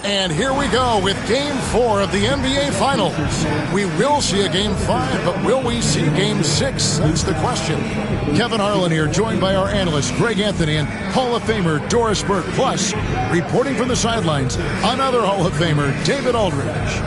And here we go with Game 4 of the NBA Finals. We will see a Game 5, but will we see Game 6? That's the question. Kevin Harlan here, joined by our analyst, Greg Anthony, and Hall of Famer Doris Burke. Plus, reporting from the sidelines, another Hall of Famer, David Aldridge.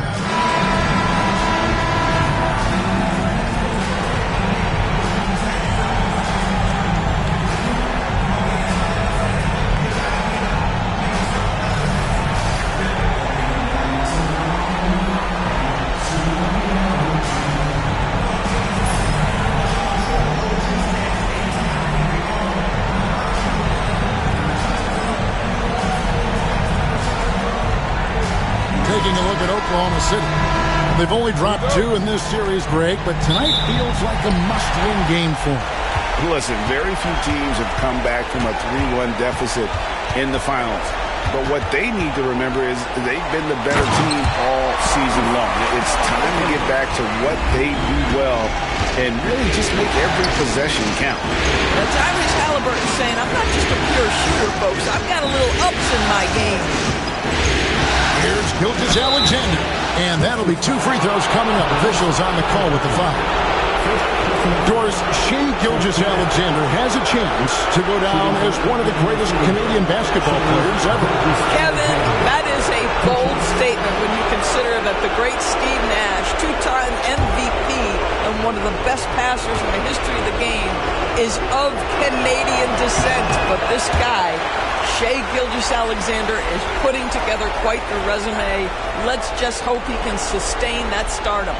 Taking a look at Oklahoma City. They've only dropped 2 in this series, Greg, but tonight feels like a must-win game for them. Listen, very few teams have come back from a 3-1 deficit in the finals. But what they need to remember is they've been the better team all season long. It's time to get back to what they do well and really just make every possession count. Now, Tyrese Halliburton saying, I'm not just a pure shooter, folks. I've got a little ups in my game. Here's Gilgeous-Alexander, and that'll be 2 free throws coming up. Officials on the call with the foul. Doris, Shai Gilgeous-Alexander has a chance to go down as one of the greatest Canadian basketball players ever. Kevin, that is a bold statement when you consider that the great Steve Nash, 2-time MVP and one of the best passers in the history of the game, is of Canadian descent. But this guy, Shai Gilgeous-Alexander, is putting together quite the resume. Let's just hope he can sustain that stardom.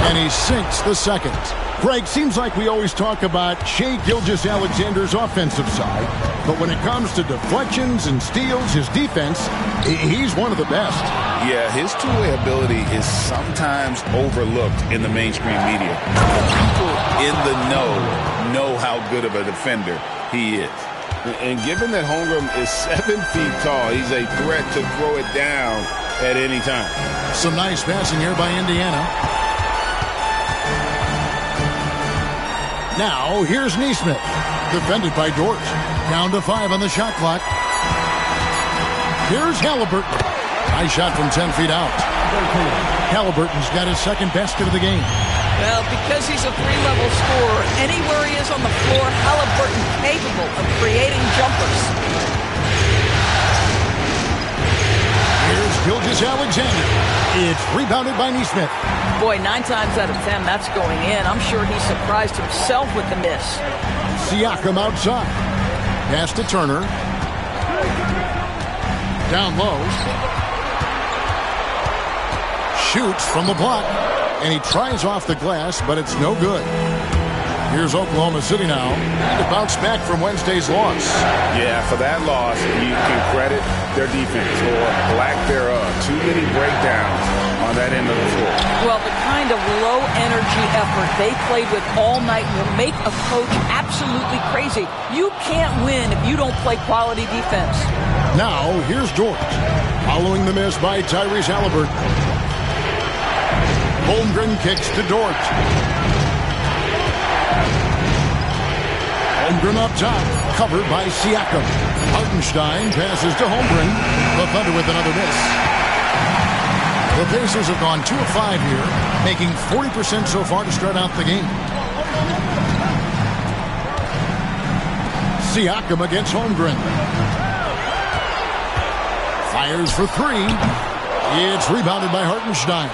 And he sinks the second. Greg, seems like we always talk about Shai Gilgeous-Alexander's offensive side, but when it comes to deflections and steals, his defense, he's one of the best. Yeah, his two-way ability is sometimes overlooked in the mainstream media. People in the know how good of a defender he is. And given that Holmgren is 7 feet tall, he's a threat to throw it down at any time. Some nice passing here by Indiana. Now, here's Nesmith, defended by Dort. Down to 5 on the shot clock. Here's Halliburton. Nice shot from 10 feet out. Halliburton's got his second basket of the game. Well, because he's a 3-level scorer, anywhere he is on the floor, Halliburton capable of creating jumpers. Here's Gilgeous-Alexander. It's rebounded by Nesmith. Boy, 9 times out of 10, that's going in. I'm sure he surprised himself with the miss. Siakam outside. Pass to Turner. Down low. Shoots from the block. And he tries off the glass, but it's no good. Here's Oklahoma City now. And to bounce back from Wednesday's loss. Yeah, for that loss, you can credit their defense or lack thereof. Too many breakdowns on that end of the floor. Well, the kind of low-energy effort they played with all night will make a coach absolutely crazy. You can't win if you don't play quality defense. Now, here's Dort. Following the miss by Tyrese Halliburton. Holmgren kicks to Dort. Holmgren up top, covered by Siakam. Hartenstein passes to Holmgren. The Thunder with another miss. The Pacers have gone 2 of 5 here, making 40% so far to start out the game. Siakam against Holmgren. Fires for 3. It's rebounded by Hartenstein.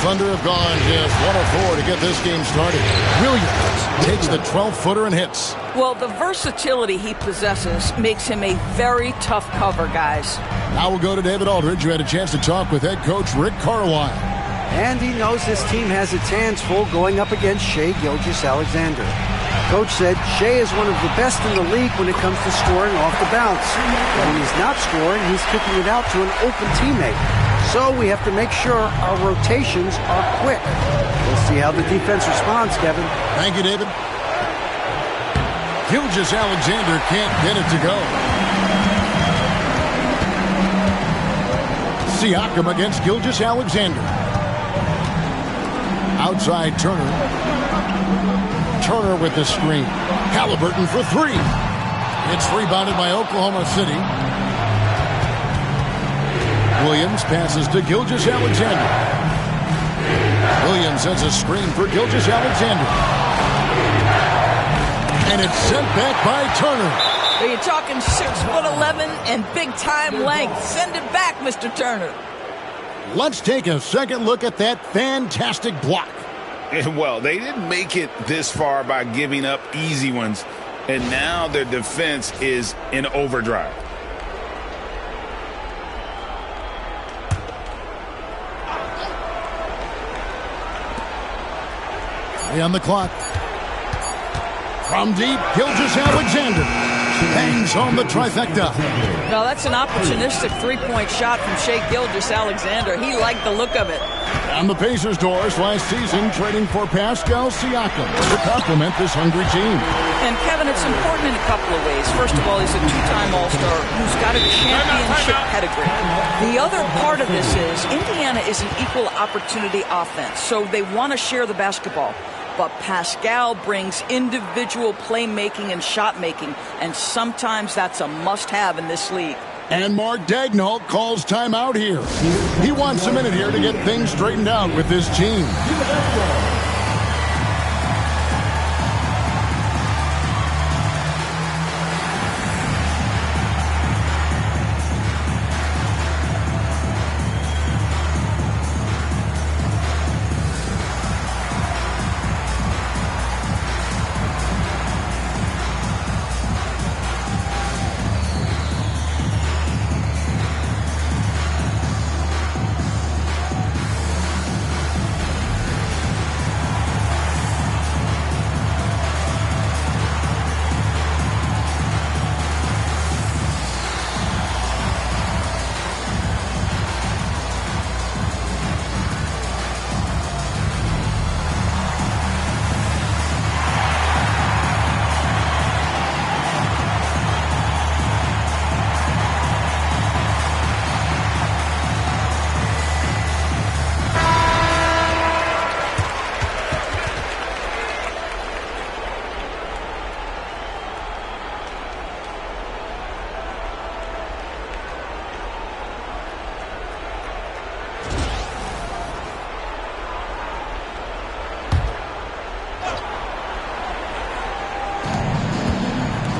Thunder have gone just 1 of 4 to get this game started. Williams takes the 12-footer and hits. Well, the versatility he possesses makes him a very tough cover, guys. Now we'll go to David Aldridge, who had a chance to talk with head coach Rick Carlisle. And he knows this team has its hands full going up against Shai Gilgeous-Alexander. Coach said Shai is one of the best in the league when it comes to scoring off the bounce. But when he's not scoring, he's kicking it out to an open teammate. So we have to make sure our rotations are quick. We'll see how the defense responds, Kevin. Thank you, David. Gilgeous-Alexander can't get it to go. Siakam against Gilgeous-Alexander. Outside Turner. Turner with the screen. Halliburton for three. It's rebounded by Oklahoma City. Williams passes to Gilgeous-Alexander. Williams sends a screen for Gilgeous-Alexander. And it's sent back by Turner. You're talking 6'11" and big-time length. Send it back, Mr. Turner. Let's take a second look at that fantastic block. Well, they didn't make it this far by giving up easy ones, and now their defense is in overdrive. On the clock. From deep, Gilgeous-Alexander hangs on the trifecta. Now that's an opportunistic three-point shot from Shai Gilgeous-Alexander. He liked the look of it. On the Pacers' doors last season, trading for Pascal Siakam to complement this hungry team. And Kevin, it's important in a couple of ways. First of all, he's a two-time All-Star who's got a championship pedigree. The other part of this is Indiana is an equal opportunity offense, so they want to share the basketball. But Pascal brings individual playmaking and shot making, and sometimes that's a must-have in this league. And Mark Daigneault calls timeout here. He wants a minute here to get things straightened out with this team.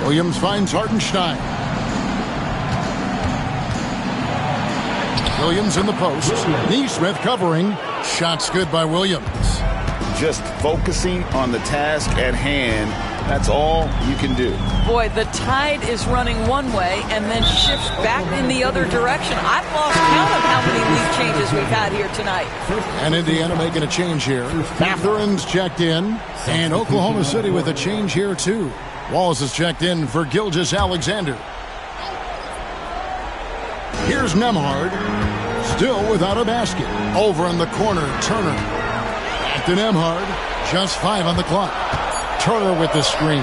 Williams finds Hartenstein. Williams in the post. Neesmith covering. Shots good by Williams. Just focusing on the task at hand. That's all you can do. Boy, the tide is running one way and then shifts back in the other direction. I've lost count of how many lead changes we've had here tonight. And Indiana making a change here. Matherin's checked in. And Oklahoma City with a change here, too. Wallace is checked in for Gilgeous-Alexander. Here's Nembhard. Still without a basket. Over in the corner, Turner. Back to Nembhard. Just 5 on the clock. Turner with the screen.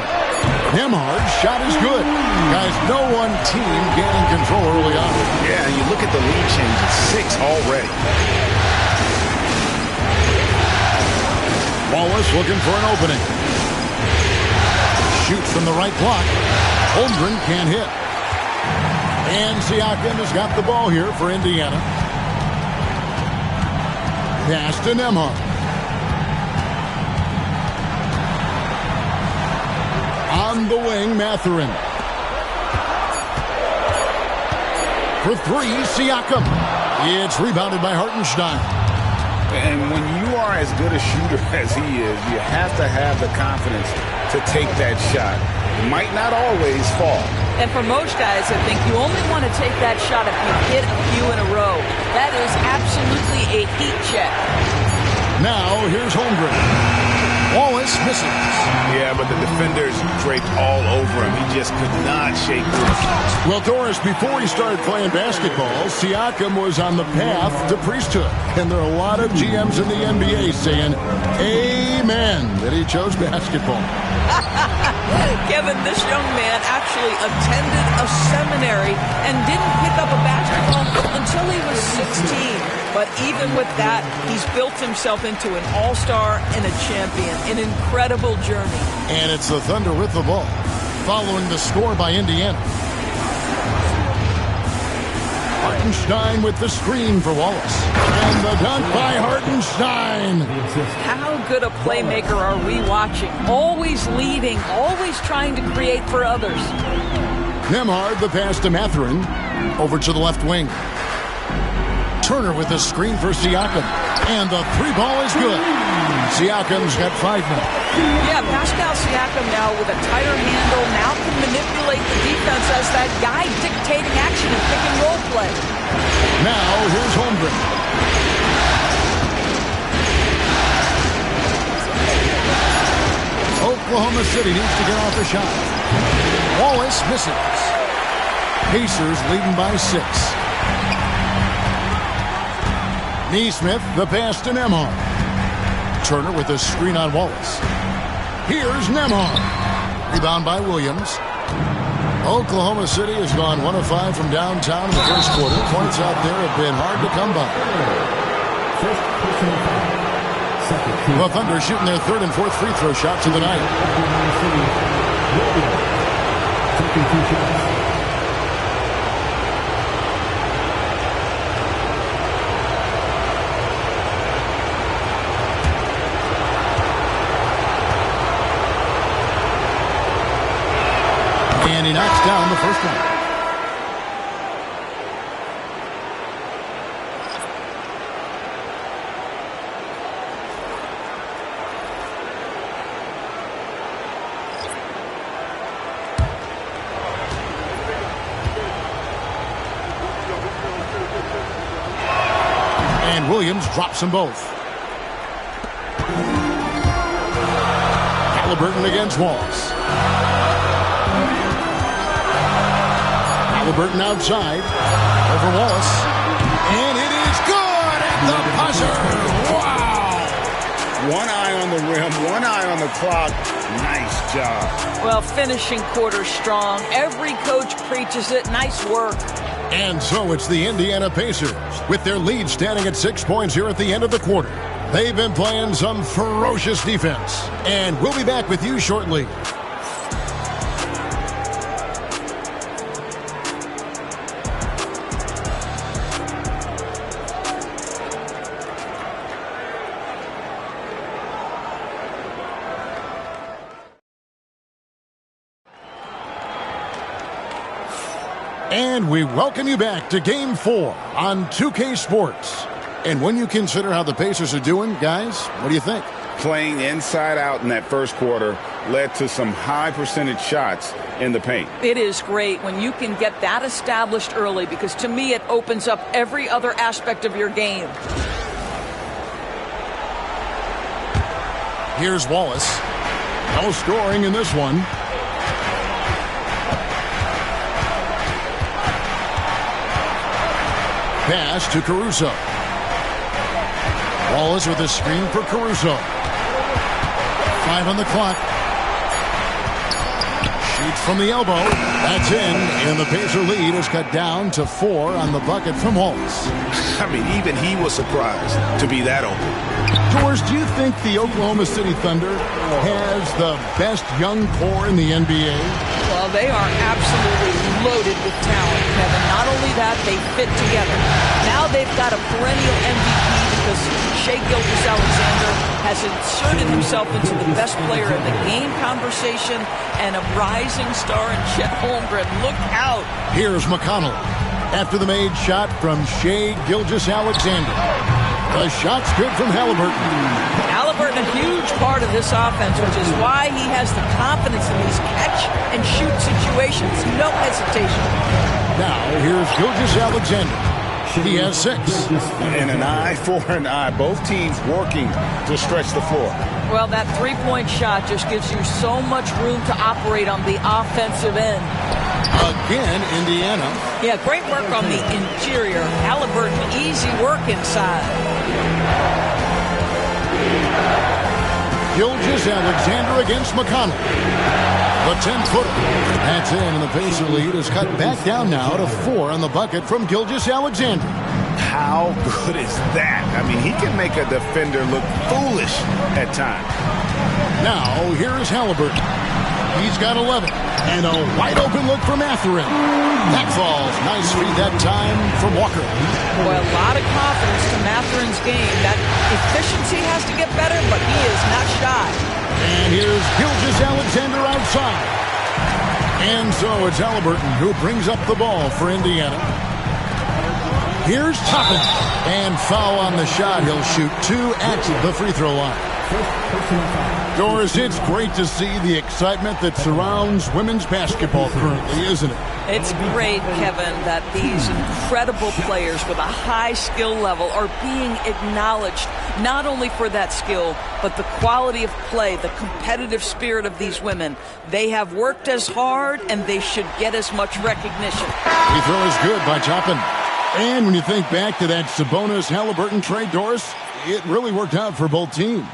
Nembhard's shot is good. Guys, no one team gaining control early on. Yeah, you look at the lead change. It's 6 already. Wallace looking for an opening. Shoots from the right block. Holmgren can't hit. And Siakam has got the ball here for Indiana. Pass to Nembhard. On the wing, Matherin. For 3, Siakam. It's rebounded by Hartenstein. And when you are as good a shooter as he is, you have to have the confidence to take that shot. It might not always fall. And for most guys, I think you only want to take that shot if you hit a few in a row. That is absolutely a heat check. Now, here's Holmgren. Wallace misses. Yeah, but the defenders draped all over him. He just could not shake loose. Well, Doris, before he started playing basketball, Siakam was on the path to priesthood. And there are a lot of GMs in the NBA saying, amen, that he chose basketball. Kevin, this young man actually attended a seminary and didn't pick up a basketball until he was 16. But even with that, he's built himself into an all-star and a champion. An incredible journey. And it's the Thunder with the ball, following the score by Indiana. Hartenstein with the screen for Wallace. And the dunk by Hartenstein. How good a playmaker are we watching? Always leading, always trying to create for others. Nembhard, the pass to Mathurin. Over to the left wing. Turner with the screen for Siakam. And the three ball is good. Siakam's got 5 now. Yeah, Pascal Siakam now with a tighter handle. Now can manipulate the defense as that guy dictating action and pick and roll play. Now here's Holmgren. Oklahoma City needs to get off the shot. Wallace misses. Pacers leading by 6. Neesmith, the pass to Nembhard. Turner with a screen on Wallace. Here's Nembhard. Rebound by Williams. Oklahoma City has gone 1 of 5 from downtown in the first quarter. Points out there have been hard to come by. The Thunder shooting their 3rd and 4th free throw shots of the night. And he knocks down the first one. And Williams drops them both. Halliburton against Wallace. Halliburton outside over Wallace. And it is good at the buzzer. Wow! One eye on the rim, one eye on the clock. Nice job. Well, finishing quarter strong. Every coach preaches it. Nice work. And so it's the Indiana Pacers with their lead standing at 6 points here at the end of the quarter. They've been playing some ferocious defense. And we'll be back with you shortly. And we welcome you back to Game 4 on 2K Sports. And when you consider how the Pacers are doing, guys, what do you think? Playing inside out in that first quarter led to some high percentage shots in the paint. It is great when you can get that established early because to me it opens up every other aspect of your game. Here's Wallace. No scoring in this one. Pass to Caruso. Wallace with a screen for Caruso. 5 on the clock. Shoots from the elbow. That's in. And the Pacer lead is cut down to 4 on the bucket from Wallace. I mean, even he was surprised to be that open. George, do you think the Oklahoma City Thunder has the best young core in the NBA? Well, they are absolutely loaded with talent, Kevin. Not only that, they fit together. Now they've got a perennial MVP because Shai Gilgeous-Alexander has inserted himself into the best player in the game conversation and a rising star in Chet Holmgren. Look out. Here's McConnell after the made shot from Shai Gilgeous-Alexander. The shot's good from Halliburton. Halliburton, a huge part of this offense, which is why he has the confidence in these catch-and-shoot situations. No hesitation. Now, here's Gilgeous-Alexander. He has 6. And an eye for an eye. Both teams working to stretch the floor. Well, that three-point shot just gives you so much room to operate on the offensive end. Again, Indiana. Yeah, great work on the interior. Halliburton, easy work inside. Gilgeous-Alexander against McConnell. The 10-footer. That's in, and the Pacer lead is cut back down now to 4 on the bucket from Gilgeous-Alexander. How good is that? I mean, he can make a defender look foolish at times. Now, here's Halliburton. He's got 11. And a wide-open look for Mathurin. That falls. Nice feed that time from Walker. Boy, a lot of confidence to Mathurin's game. That efficiency has to get better, but he is not shy. And here's Gilgeous-Alexander outside. And so it's Halliburton who brings up the ball for Indiana. Here's Toppin. And foul on the shot. He'll shoot 2 at the free throw line. Doris, it's great to see the excitement that surrounds women's basketball currently, isn't it? It's great, Kevin, that these incredible players with a high skill level are being acknowledged, not only for that skill, but the quality of play, the competitive spirit of these women. They have worked as hard, and they should get as much recognition. Free throw is good by Toppin. And when you think back to that Sabonis-Halliburton trade, Doris, it really worked out for both teams.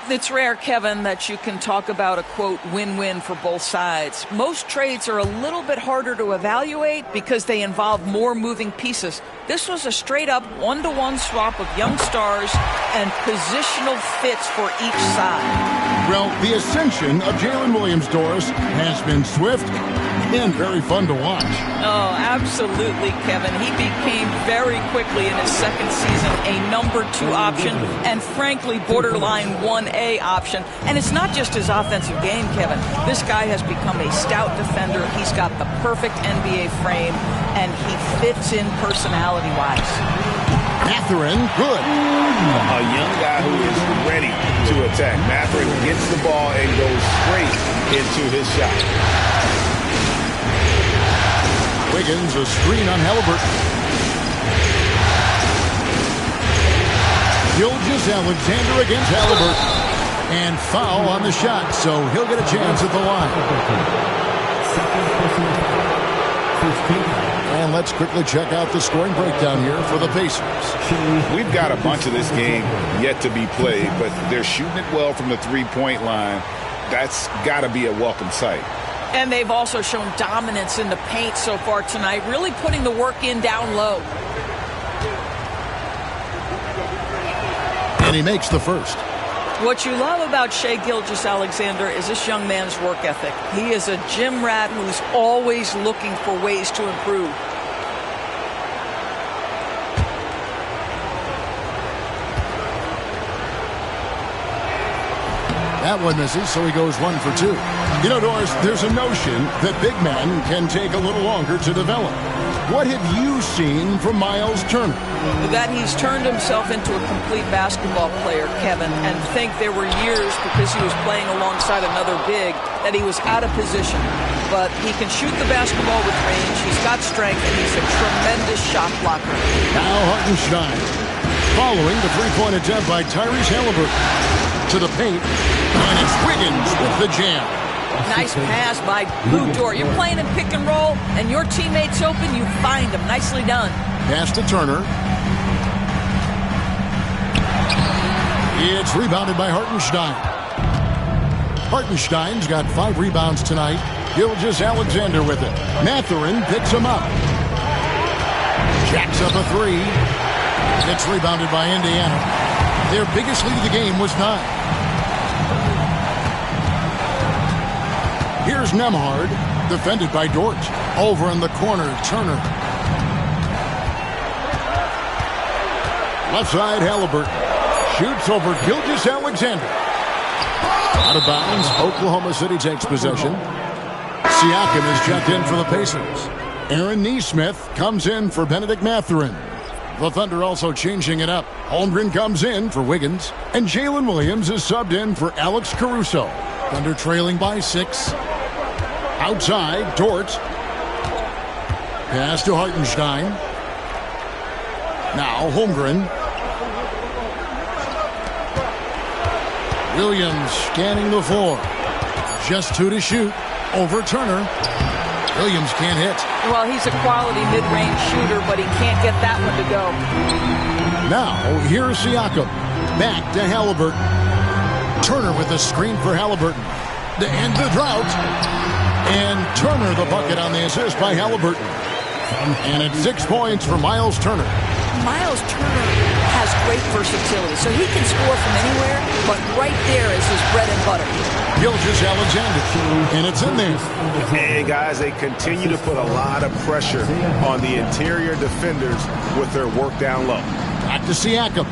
It's rare, Kevin, that you can talk about a, quote, win-win for both sides. Most trades are a little bit harder to evaluate because they involve more moving pieces. This was a straight-up one-to-one swap of young stars and positional fits for each side. Well, the ascension of Jalen Williams, Doris, has been swift and very fun to watch. Oh, absolutely, Kevin. He became very quickly in his second season a number 2 option and, frankly, borderline 1A option. And it's not just his offensive game, Kevin. This guy has become a stout defender. He's got the perfect NBA frame, and he fits in personality-wise. Mathurin, good. A young guy who is ready to attack. Mathurin gets the ball and goes straight into his shot. Wiggins, a screen on Halliburton. Gilgeous-Alexander against Halliburton. And foul on the shot, so he'll get a chance at the line. And let's quickly check out the scoring breakdown here for the Pacers. We've got a bunch of this game yet to be played, but they're shooting it well from the three-point line. That's got to be a welcome sight. And they've also shown dominance in the paint so far tonight, really putting the work in down low. And he makes the first. What you love about Shai Gilgeous-Alexander is this young man's work ethic. He is a gym rat who's always looking for ways to improve. That one misses, so he goes 1 for 2. You know, Doris, there's a notion that big men can take a little longer to develop. What have you seen from Miles Turner? That he's turned himself into a complete basketball player, Kevin, and think there were years because he was playing alongside another big that he was out of position. But he can shoot the basketball with range, he's got strength, and he's a tremendous shot blocker. Now Hartenstein, following the three-point attempt by Tyrese Halliburton. To the paint, and it's Wiggins with the jam. Nice pass by Lou Dort. You're playing in pick and roll, and your teammate's open, you find him. Nicely done. Pass to Turner. It's rebounded by Hartenstein. Hartenstein's got 5 rebounds tonight. Gilgeous-Alexander with it. Mathurin picks him up. Jacks up a 3. It's rebounded by Indiana. Their biggest lead of the game was 9. Here's Nembhard, defended by Dort. Over in the corner, Turner. Left side, Halliburton. Shoots over Gilgeous-Alexander. Out of bounds, Oklahoma City takes possession. Siakam is checked in for the Pacers. Aaron Nesmith comes in for Benedict Mathurin. The Thunder also changing it up. Holmgren comes in for Wiggins. And Jalen Williams is subbed in for Alex Caruso. Thunder trailing by 6. Outside, Dort. Pass to Hartenstein. Now Holmgren. Williams scanning the floor. Just 2 to shoot. Over Turner. Williams can't hit. Well, he's a quality mid-range shooter, but he can't get that one to go. Now, here's Siakam. Back to Halliburton. Turner with a screen for Halliburton. To end the drought. And Turner the bucket on the assist by Halliburton. And it's 6 points for Miles Turner. Miles Turner has great versatility, so he can score from anywhere, but right there is his bread and butter. Gilgeous-Alexander, and it's in there. Hey, guys, they continue to put a lot of pressure on the interior defenders with their work down low. Back to Siakam.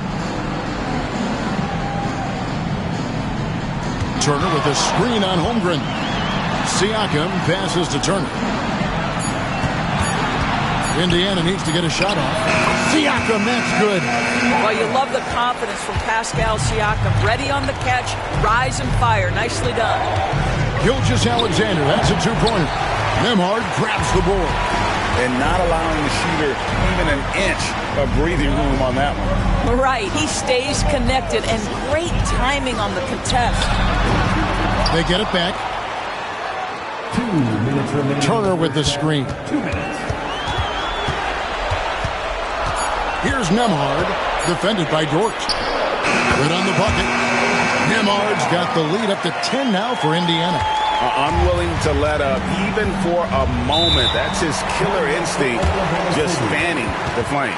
Turner with a screen on Holmgren. Siakam passes to Turner. Indiana needs to get a shot off. Siakam, that's good. Well, you love the confidence from Pascal Siakam. Ready on the catch, rise and fire. Nicely done. Gilgeous-Alexander, that's a two-pointer. Nembhard grabs the board. And not allowing the shooter even an inch of breathing room on that one. Right, he stays connected, and great timing on the contest. They get it back. 2 minutes remaining. Turner with the screen. 2 minutes. Here's Nembhard, defended by Dort. Good on the bucket. Nembhard's got the lead up to 10 now for Indiana. Unwilling to let up even for a moment. That's his killer instinct, just fanning the flame.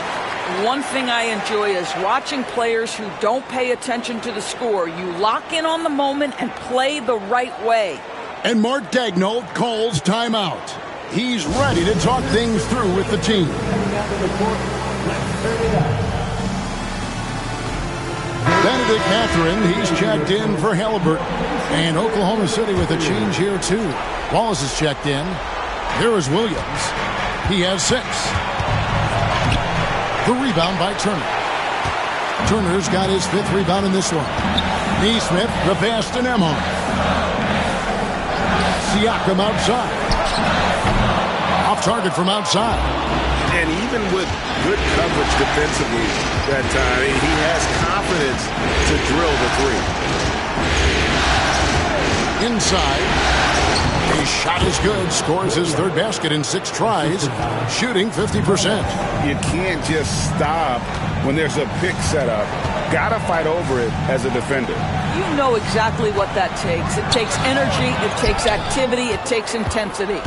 One thing I enjoy is watching players who don't pay attention to the score. You lock in on the moment and play the right way. And Mark Daigneault calls timeout. He's ready to talk things through with the team. Benedict Mathurin, he's checked in for Halliburton. And Oklahoma City with a change here, too. Wallace is checked in. There is Williams. He has 6. The rebound by Turner. Turner's got his 5th rebound in this one. Neesmith, the pass to Nembhard. Siakam outside. Off target from outside. And even with good coverage defensively that time, he has confidence to drill the three. Inside. His shot is good. Scores his 3rd basket in 6 tries. Shooting 50%. You can't just stop when there's a pick set up. Gotta fight over it as a defender. You know exactly what that takes. It takes energy, it takes activity, it takes intensity.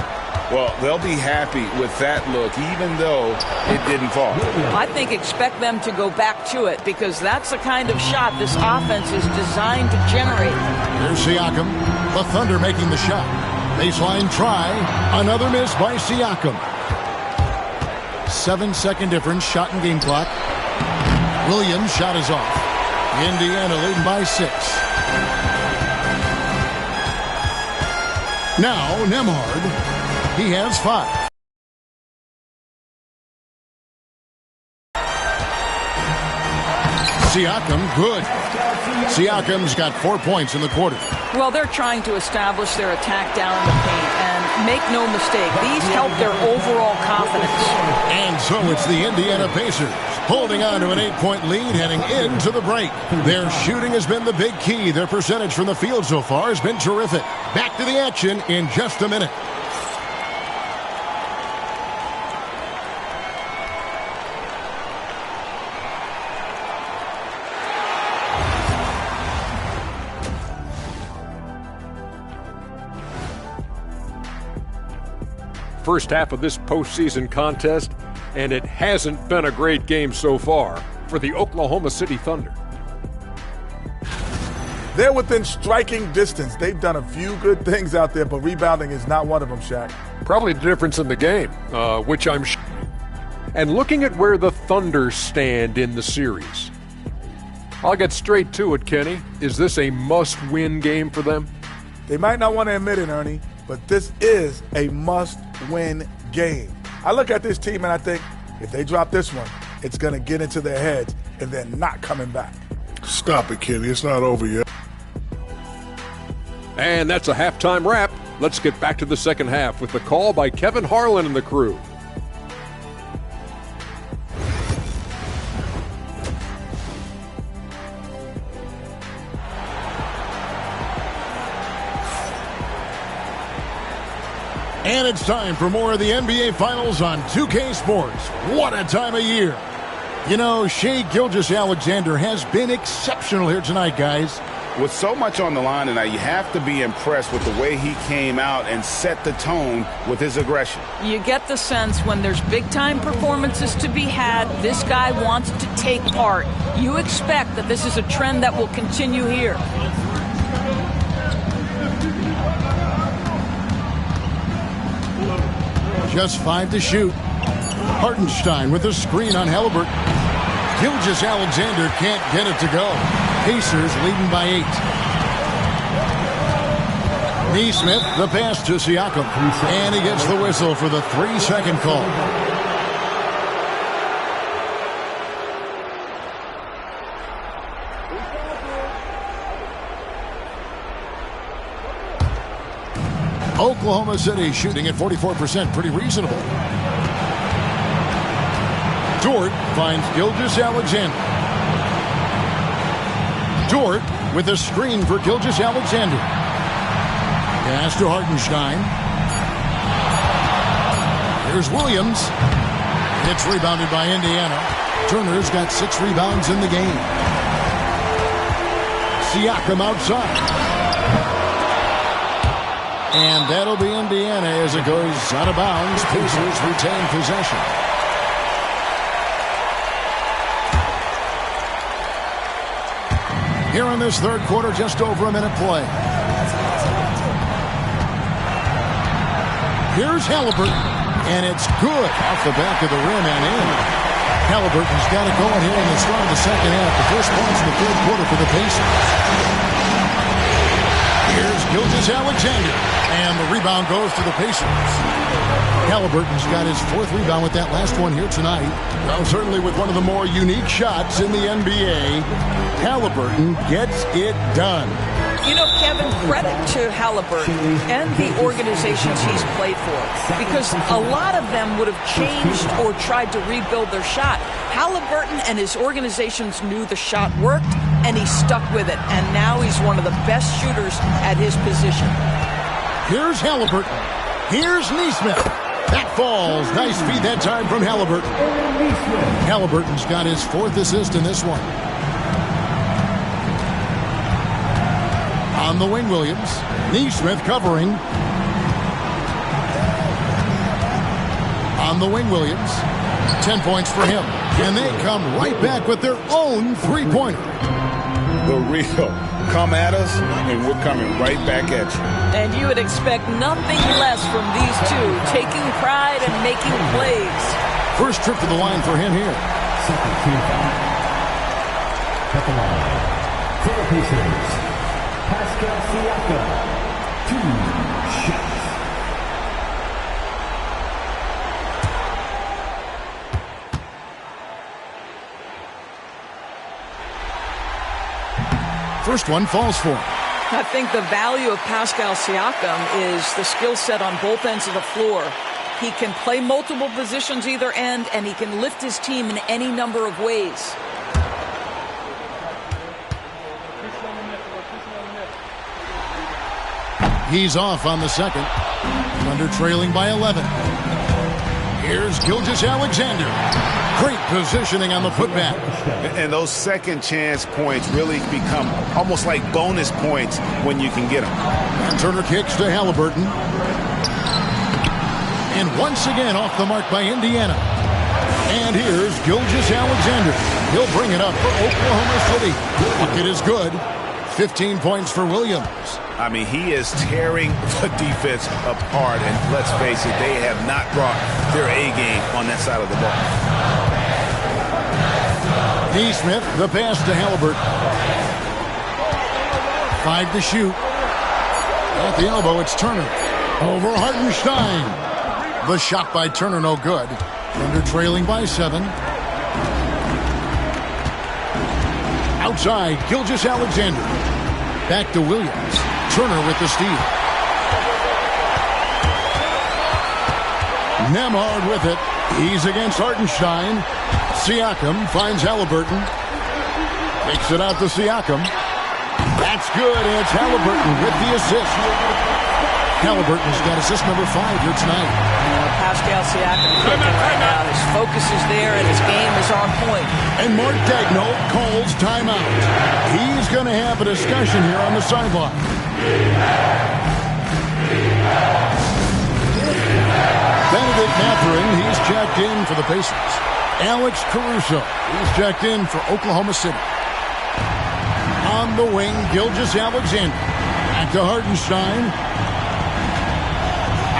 Well, they'll be happy with that look, even though it didn't fall. I think expect them to go back to it, because that's the kind of shot this offense is designed to generate. Here's Siakam. The Thunder making the shot. Baseline try. Another miss by Siakam. 7-second difference. Shot and game clock. Williams' shot is off. Indiana leading by 6. Now Nembhard. He has 5. Siakam, good. Siakam's got 4 points in the quarter. Well, they're trying to establish their attack down in the paint, and make no mistake, these help their overall confidence. And so it's the Indiana Pacers holding on to an 8-point lead heading into the break. Their shooting has been the big key. Their percentage from the field so far has been terrific. Back to the action in just a minute. First half of this postseason contest, and it hasn't been a great game so far for the Oklahoma City Thunder. They're within striking distance. They've done a few good things out there, but rebounding is not one of them, Shaq. Probably the difference in the game, which I'm sure. And looking at where the Thunder stand in the series, I'll get straight to it, Kenny. Is this a must-win game for them? They might not want to admit it, Ernie, but this is a must-win game. I look at this team and I think, if they drop this one, it's going to get into their heads and they're not coming back. Stop it, Kenny. It's not over yet. And that's a halftime wrap. Let's get back to the second half with the call by Kevin Harlan and the crew. And it's time for more of the NBA Finals on 2K Sports. What a time of year. You know, Shai Gilgeous-Alexander has been exceptional here tonight, guys. With so much on the line tonight, you have to be impressed with the way he came out and set the tone with his aggression. You get the sense when there's big-time performances to be had, This guy wants to take part. You expect that this is a trend that will continue here. Just 5 to shoot. Hartenstein with a screen on Halliburton. Gilgeous-Alexander can't get it to go. Pacers leading by 8. Neesmith, the pass to Siakam. And he gets the whistle for the 3-second call. Oklahoma City shooting at 44%. Pretty reasonable. Dort finds Gilgeous-Alexander. Dort with a screen for Gilgeous-Alexander. Pass to Hartenstein. Here's Williams. It's rebounded by Indiana. Turner's got 6 rebounds in the game. Siakam outside. And that'll be Indiana as it goes out of bounds. Pacers retain possession. Here in this third quarter, just over a minute play. Here's Halliburton, and it's good off the back of the rim and in. Halliburton's got it going here in the start of the second half. The first points in the third quarter for the Pacers. Here's Gilgeous-Alexander, and the rebound goes to the Pacers. Halliburton's got his 4th rebound with that last one here tonight. Well, certainly with one of the more unique shots in the NBA, Halliburton gets it done. You know, Kevin, credit to Halliburton and the organizations he's played for, because a lot of them would have changed or tried to rebuild their shot. Halliburton and his organizations knew the shot worked, and he stuck with it, and now he's one of the best shooters at his position. Here's Halliburton. Here's Neesmith. That falls. Nice feed that time from Halliburton. Halliburton's got his 4th assist in this one. On the wing, Williams. Neesmith covering. On the wing, Williams. 10 points for him. And they come right back with their own 3-pointer. The real come at us, and we're coming right back at you. And you would expect nothing less from these two, taking pride and making plays. First trip to the line for him here. Second team foul. At the line. For the Pacers, Pascal Siakam. 2 shots. First one falls for him. I think the value of Pascal Siakam is the skill set on both ends of the floor. He can play multiple positions either end, and he can lift his team in any number of ways. He's off on the second. Thunder trailing by 11. Here's Gilgeous-Alexander. Great positioning on the putback. And those second chance points really become almost like bonus points when you can get them. And Turner kicks to Halliburton. And once again off the mark by Indiana. And here's Gilgeous-Alexander. He'll bring it up for Oklahoma City. Bucket is good. 15 points for Williams. I mean, he is tearing the defense apart. And let's face it, they have not brought their A game on that side of the ball. Neesmith, the pass to Halliburton. 5 to shoot. At the elbow, it's Turner. Over Hartenstein. The shot by Turner, no good. Thunder trailing by 7. Outside, Gilgeous-Alexander. Back to Williams. Turner with the steal. Nemhard with it. He's against Hartenstein. Siakam finds Halliburton. Makes it out to Siakam. That's good. And it's Halliburton with the assist. Halliburton's got assist number 5 here tonight. Pascal Siakam cooking right now. His focus is there, and his game is on point. And Mark Daigneault calls timeout. He's going to have a discussion here on the sideline. Benedict Mathurin, he's checked in for the Pacers. Alex Caruso. He's checked in for Oklahoma City. On the wing, Gilgeous-Alexander. Back to Hartenstein.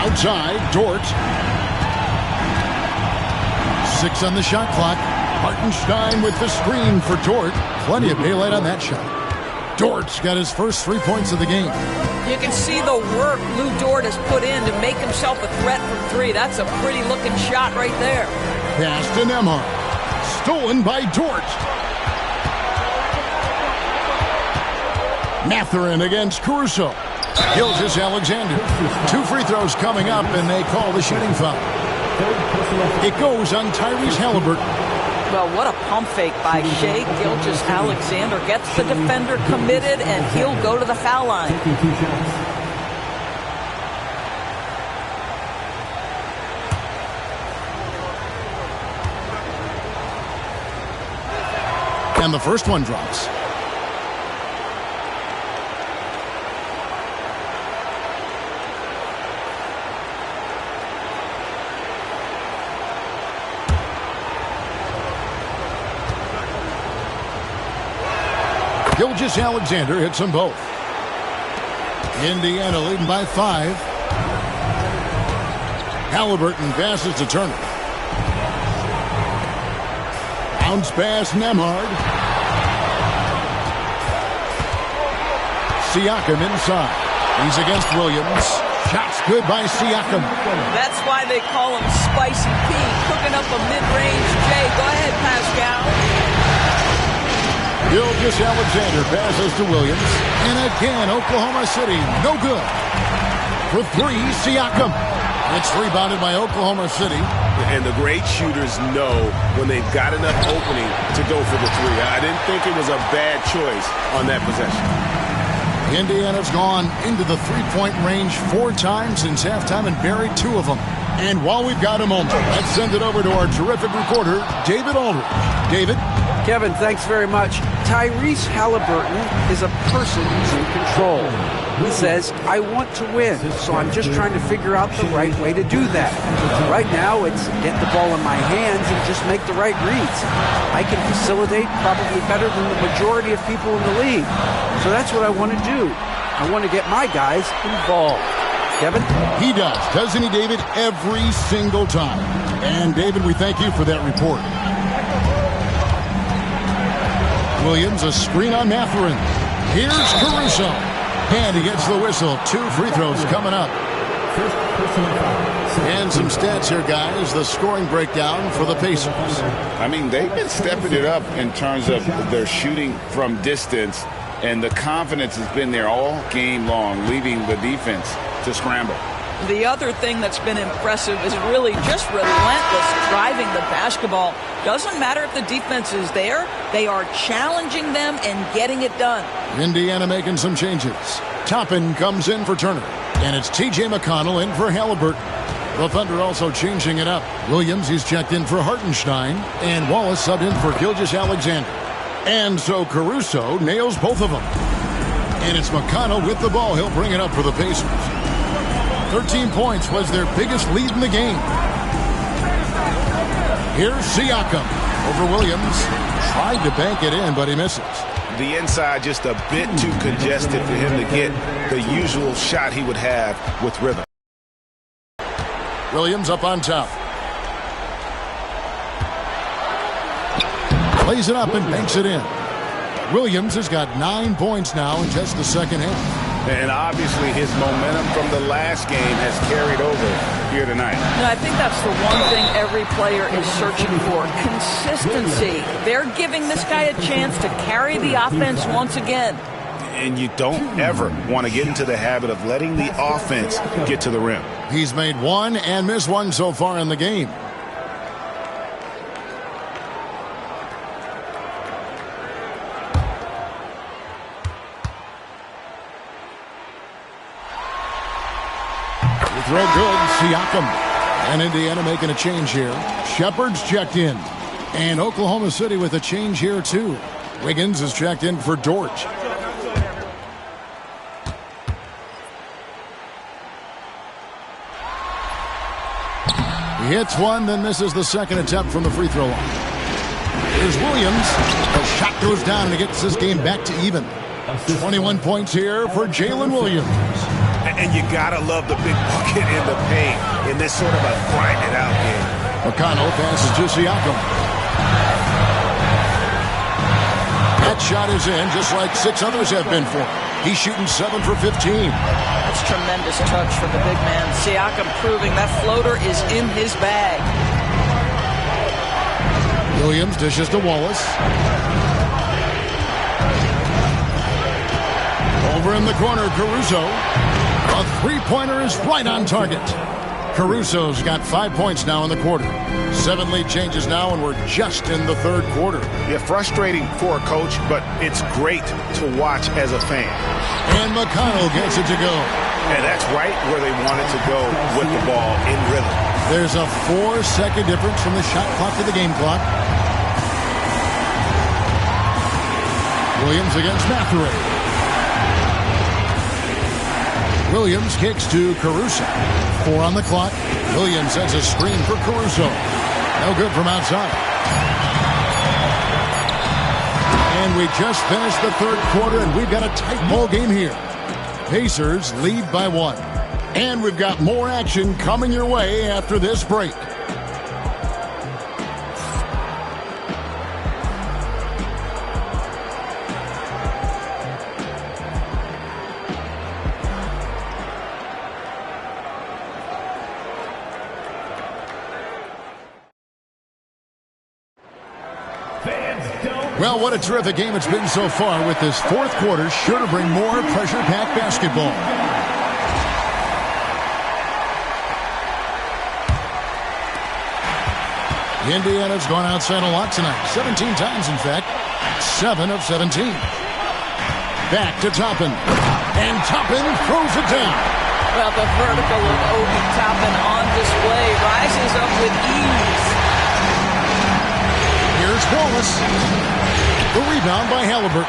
Outside, Dort. 6 on the shot clock. Hartenstein with the screen for Dort. Plenty of daylight on that shot. Dort's got his first 3 points of the game. You can see the work Lou Dort has put in to make himself a threat from 3. That's a pretty looking shot right there. Pass to Nembhard. Stolen by Dort. Mathurin against Caruso. Gilgeous-Alexander. 2 free throws coming up, and they call the shooting foul. It goes on Tyrese Halliburton. Well, what a pump fake by Shai Gilgeous-Alexander. Gets the defender committed, and he'll go to the foul line. And the first one drops. Gilgeous-Alexander hits them both. Indiana leading by 5. Halliburton passes to Turner. Bounce pass, Nembhard. Siakam inside. He's against Williams. Shots good by Siakam. That's why they call him Spicy P. Cooking up a mid-range J. Go ahead, Pascal. Gilgeous-Alexander passes to Williams. And again, Oklahoma City, no good. For 3, Siakam. It's rebounded by Oklahoma City. And the great shooters know when they've got enough opening to go for the 3. I didn't think it was a bad choice on that possession. Indiana's gone into the 3-point range 4 times since halftime and buried 2 of them. And while we've got a moment, let's send it over to our terrific reporter, David Aldridge. David? Kevin, thanks very much. Tyrese Halliburton is a person who's in control. He says, I want to win, so I'm just trying to figure out the right way to do that. Right now, it's get the ball in my hands and just make the right reads. I can facilitate probably better than the majority of people in the league. So that's what I want to do. I want to get my guys involved. Kevin? He does, doesn't he, David? Every single time. And, David, we thank you for that report. Williams, a screen on Mathurin. Here's Caruso. And he gets the whistle. 2 free throws coming up. And some stats here, guys. The scoring breakdown for the Pacers. I mean, they've been stepping it up in terms of their shooting from distance, and the confidence has been there all game long, leaving the defense to scramble. The other thing that's been impressive is really just relentless driving the basketball. Doesn't matter if the defense is there. They are challenging them and getting it done. Indiana making some changes. Toppin comes in for Turner. And it's T.J. McConnell in for Halliburton. The Thunder also changing it up. Williams, he's checked in for Hartenstein. And Wallace subbed in for Gilgeous-Alexander. And so Caruso nails both of them. And it's McConnell with the ball. He'll bring it up for the Pacers. 13 points was their biggest lead in the game. Here's Siakam over Williams. Tried to bank it in, but he misses. The inside just a bit too congested for him to get the usual shot he would have with rhythm. Williams up on top. Plays it up and banks it in. Williams has got 9 points now in just the second half. And obviously his momentum from the last game has carried over here tonight. And I think that's the one thing every player is searching for. Consistency. They're giving this guy a chance to carry the offense once again. And you don't ever want to get into the habit of letting the offense get to the rim. He's made 1 and missed 1 so far in the game. Throw good, Siakam. And Indiana making a change here. Shepard's checked in. And Oklahoma City with a change here, too. Wiggins is checked in for Dort. He hits one, then misses the second attempt from the free throw line. Here's Williams. The shot goes down, and it gets this game back to even. 21 points here for Jalen Williams. And you gotta love the big bucket in the paint in this sort of a grind-it out game. McConnell passes to Siakam. That shot is in, just like 6 others have been for him. He's shooting 7 for 15. That's tremendous touch for the big man. Siakam proving that floater is in his bag. Williams dishes to Wallace. Over in the corner, Caruso. A three-pointer is right on target. Caruso's got 5 points now in the quarter. 7 lead changes now, and we're just in the third quarter. Yeah, frustrating for a coach, but it's great to watch as a fan. And McConnell gets it to go. And that's right where they wanted to go with the ball in rhythm. There's a 4-second difference from the shot clock to the game clock. Williams against Mathurin. Williams kicks to Caruso. 4 on the clock. Williams sets a screen for Caruso. No good from outside. And we just finished the third quarter, and we've got a tight ball game here. Pacers lead by 1. And we've got more action coming your way after this break. Well, what a terrific game it's been so far, with this fourth quarter sure to bring more pressure-packed basketball. Indiana's gone outside a lot tonight. 17 times, in fact. 7 of 17. Back to Toppin. And Toppin throws it down. Well, the vertical of Obi Toppin on display rises up with ease. Here's Wallace. The rebound by Halliburton.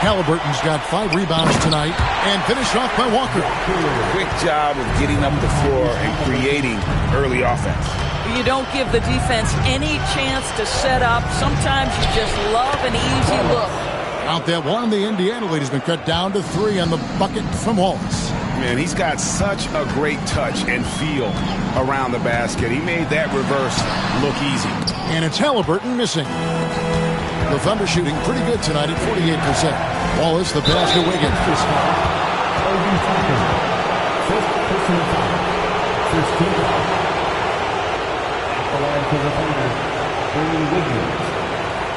Halliburton's got 5 rebounds tonight and finished off by Walker. Quick job of getting up the floor and creating early offense. You don't give the defense any chance to set up. Sometimes you just love an easy look. Out that one, the Indiana lead has been cut down to 3 on the bucket from Wallace. Man, he's got such a great touch and feel around the basket. He made that reverse look easy. And it's Halliburton missing. The Thunder shooting pretty good tonight at 48%. Wallace, the pass to Wiggins.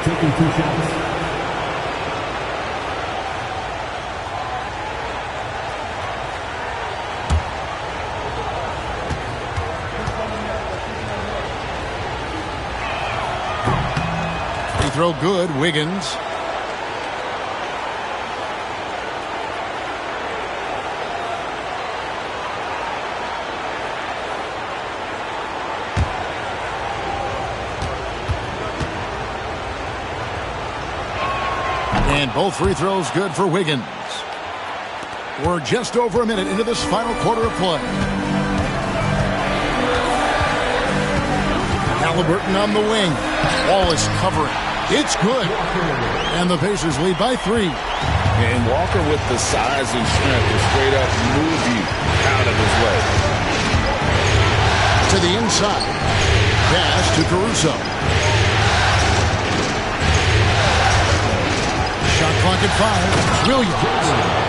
Taking 2 shots. Throw good, Wiggins. And both free throws good for Wiggins. We're just over a minute into this final quarter of play. Halliburton on the wing. Wallace covering. It's good. And the Pacers lead by 3. And Walker with the size and strength to straight up move you out of his way. To the inside. Pass to Caruso. Shot clock at 5. Williams.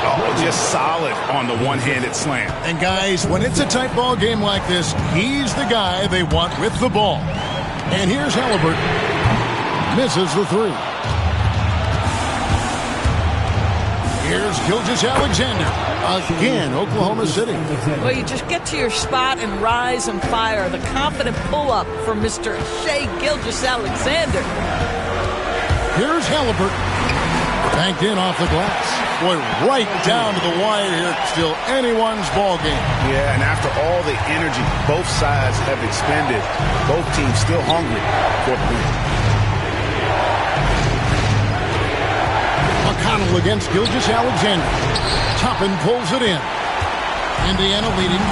Oh, just solid on the one-handed slam. And guys, when it's a tight ball game like this, he's the guy they want with the ball. And here's Halliburton. Misses the 3. Here's Gilgeous-Alexander. Again, Oklahoma City. Well, you just get to your spot and rise and fire. The confident pull-up from Mr. Shai Gilgeous-Alexander. Here's Halliburton. Banked in off the glass. Boy, right down to the wire here. Still anyone's ball game. Yeah, and after all the energy both sides have expended, both teams still hungry for the lead. McConnell against Gilgeous-Alexander. Toppin pulls it in. Indiana leading.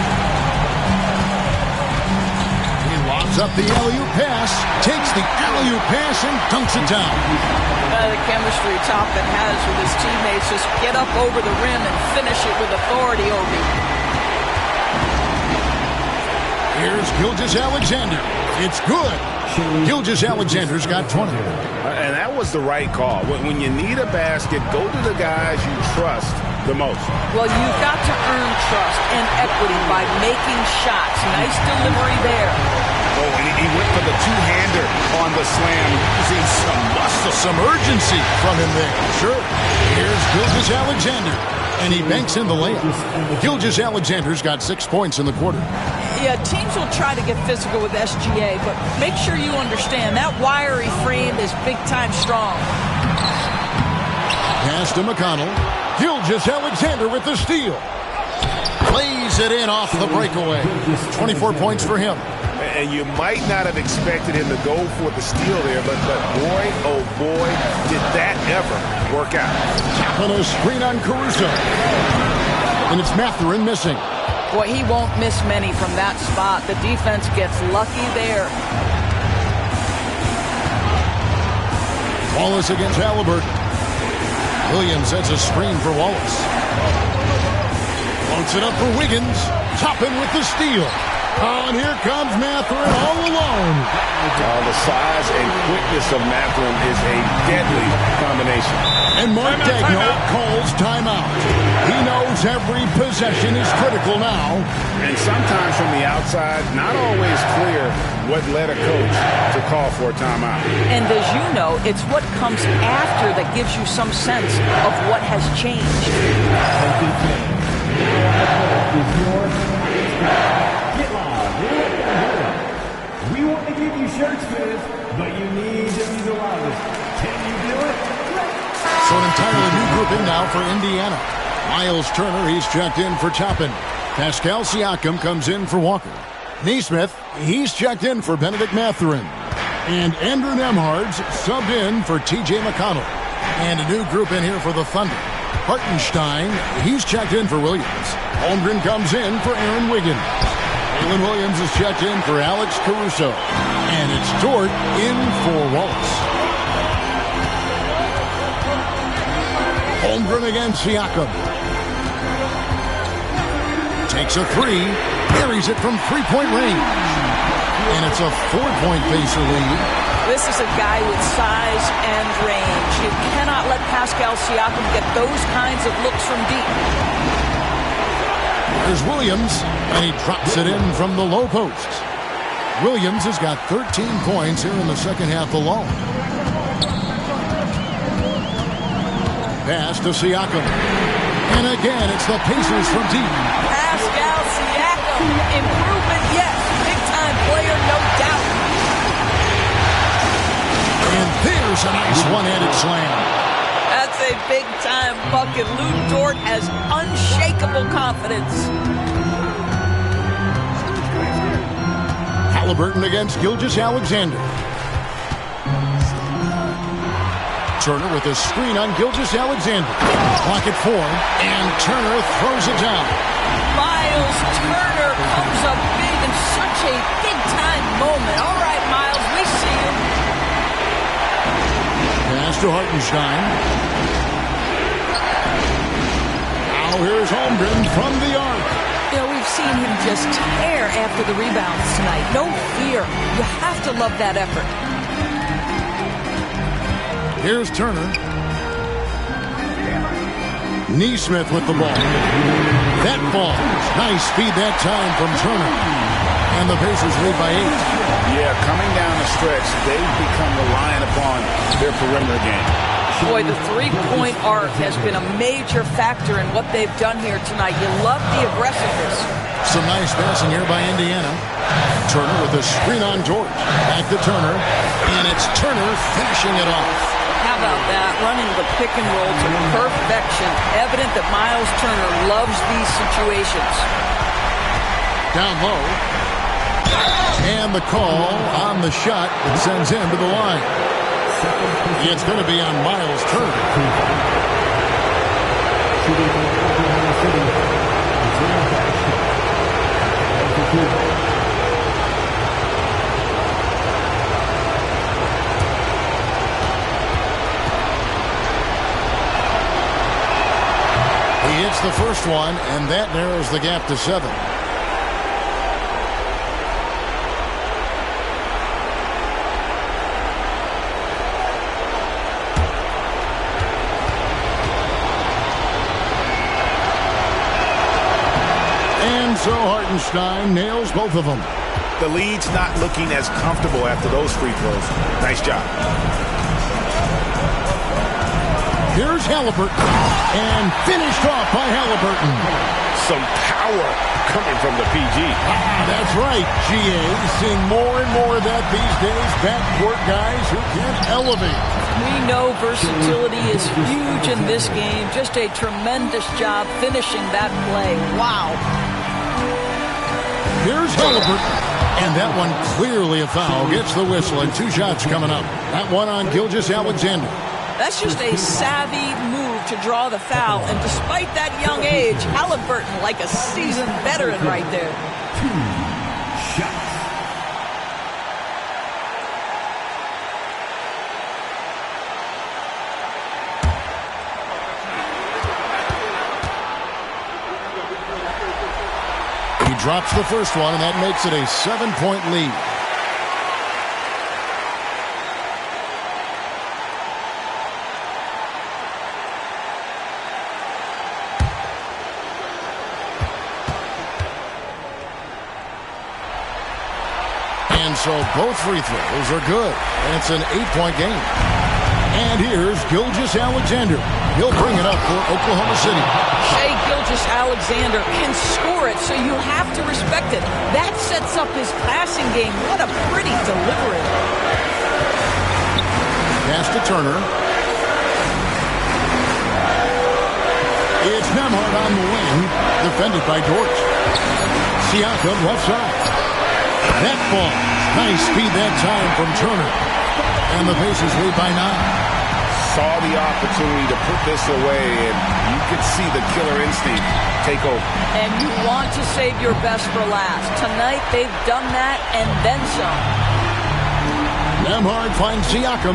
Gives up the alley-oop pass, takes the alley-oop pass, and dunks it down. The chemistry Toppin has with his teammates, just get up over the rim and finish it with authority, Obi. Here's Gilgeous-Alexander. It's good. Gilgeous-Alexander's got 20. And that was the right call. When you need a basket, go to the guys you trust the most. Well, you've got to earn trust and equity by making shots. Nice delivery there. Oh, and he went for the two-hander on the slam, using some muscle, some urgency from him there. Sure. Here's Gilgeous-Alexander, and he banks in the layup. Gilgeous-Alexander's got 6 points in the quarter. Yeah, teams will try to get physical with SGA, but make sure you understand that wiry frame is big-time strong. Pass to McConnell. Gilgeous-Alexander with the steal. Plays it in off the breakaway. 24 points for him. And you might not have expected him to go for the steal there, but boy, oh boy, did that ever work out. Tapping a screen on Caruso. And it's Mathurin missing. Boy, he won't miss many from that spot. The defense gets lucky there. Wallace against Halliburton. Williams sets a screen for Wallace. Floats it up for Wiggins. Toppin with the steal. Oh, and here comes Mathurin all alone. The size and quickness of Mathurin is a deadly combination. And Mark Daigneault calls timeout. He knows every possession is critical now. And sometimes from the outside, not always clear what led a coach to call for a timeout. And as you know, it's what comes after that gives you some sense of what has changed. We want to give you shirts, Fizz, but you need to be the loudest. Can you do it? So an entirely new group in now for Indiana. Miles Turner, he's checked in for Toppin. Pascal Siakam comes in for Walker. Neesmith, he's checked in for Benedict Mathurin. And Andrew Nembhard's subbed in for T.J. McConnell. And a new group in here for the Thunder. Hartenstein, he's checked in for Williams. Holmgren comes in for Aaron Wiggins. Jalen Williams is checked in for Alex Caruso. And it's Dort in for Wallace. Holmgren against Siakam. Takes a three. Carries it from three-point range. And it's a 4-point Pacer lead. This is a guy with size and range. You cannot let Pascal Siakam get those kinds of looks from deep. There's Williams, and he drops it in from the low post. Williams has got 13 points here in the second half alone. Pass to Siakam. And again, it's the Pacers from deep. Pascal Siakam, improvement, yes. Big-time player, no doubt. And there's a nice one-handed slam. That's a big-time bucket. Lou Dort has unshakable confidence. Halliburton against Gilgeous-Alexander. Turner with a screen on Gilgeous-Alexander. Clock at 4, and Turner throws it down. Miles Turner comes up big in such a big-time moment. All right, Miles, we see you. Pass to Hartenstein. Now here's Holmgren from the arc. You know, we've seen him just tear after the rebounds tonight. No fear. You have to love that effort. Here's Turner. Neesmith with the ball. That ball. Nice speed that time from Turner. And the Pacers lead by 8. Yeah, coming down the stretch, they've become reliant upon their perimeter game. Boy, the three-point arc has been a major factor in what they've done here tonight. You love the aggressiveness. Some nice passing here by Indiana. Turner with a screen on George. Back to Turner. And it's Turner finishing it off. How about that? Running the pick and roll to perfection. Evident that Miles Turner loves these situations. Down low. And the call on the shot that sends him to the line. It's going to be on Miles Turner. He hits the first one, and that narrows the gap to 7. And so Hartenstein nails both of them. The lead's not looking as comfortable after those free throws. Nice job. Here's Halliburton. And finished off by Halliburton. Some power coming from the PG. That's right, GA. Seeing more and more of that these days. Backcourt guys who can elevate. We know versatility is huge in this game. Just a tremendous job finishing that play. Wow. Here's Halliburton. And that one clearly a foul. Gets the whistle, and 2 shots coming up. That one on Gilgeous-Alexander. That's just a savvy move to draw the foul. And despite that young age, Halliburton like a seasoned veteran right there. 2 shots. He drops the first one, and that makes it a 7-point lead. And so both free throws are good, and it's an 8-point game. And here's Gilgeous-Alexander. He'll bring it up for Oklahoma City. Shai Gilgeous-Alexander can score it, so you have to respect it. That sets up his passing game. What a pretty delivery. Pass to Turner. It's Nembhard on the wing, defended by Dort. Siakam left side. That ball. Nice speed that time from Turner. And the Pacers lead by 9. Saw the opportunity to put this away, and you could see the killer instinct take over. And you want to save your best for last. Tonight, they've done that and then some. Nembhard finds Siakam.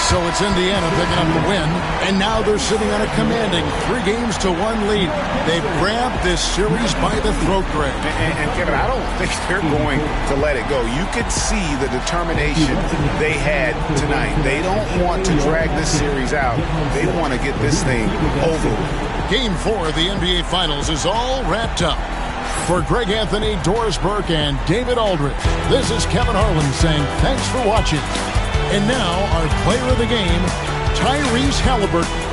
So it's Indiana picking up the win, and now they're sitting on a commanding 3-1 lead. They've grabbed this series by the throat, Greg. And Kevin, I don't think they're going to let it go. You could see the determination they had tonight. They don't want to drag this series out. They want to get this thing over with. Game 4 of the NBA Finals is all wrapped up. For Greg Anthony, Doris Burke, and David Aldridge, this is Kevin Harlan saying thanks for watching. And now, our player of the game, Tyrese Halliburton.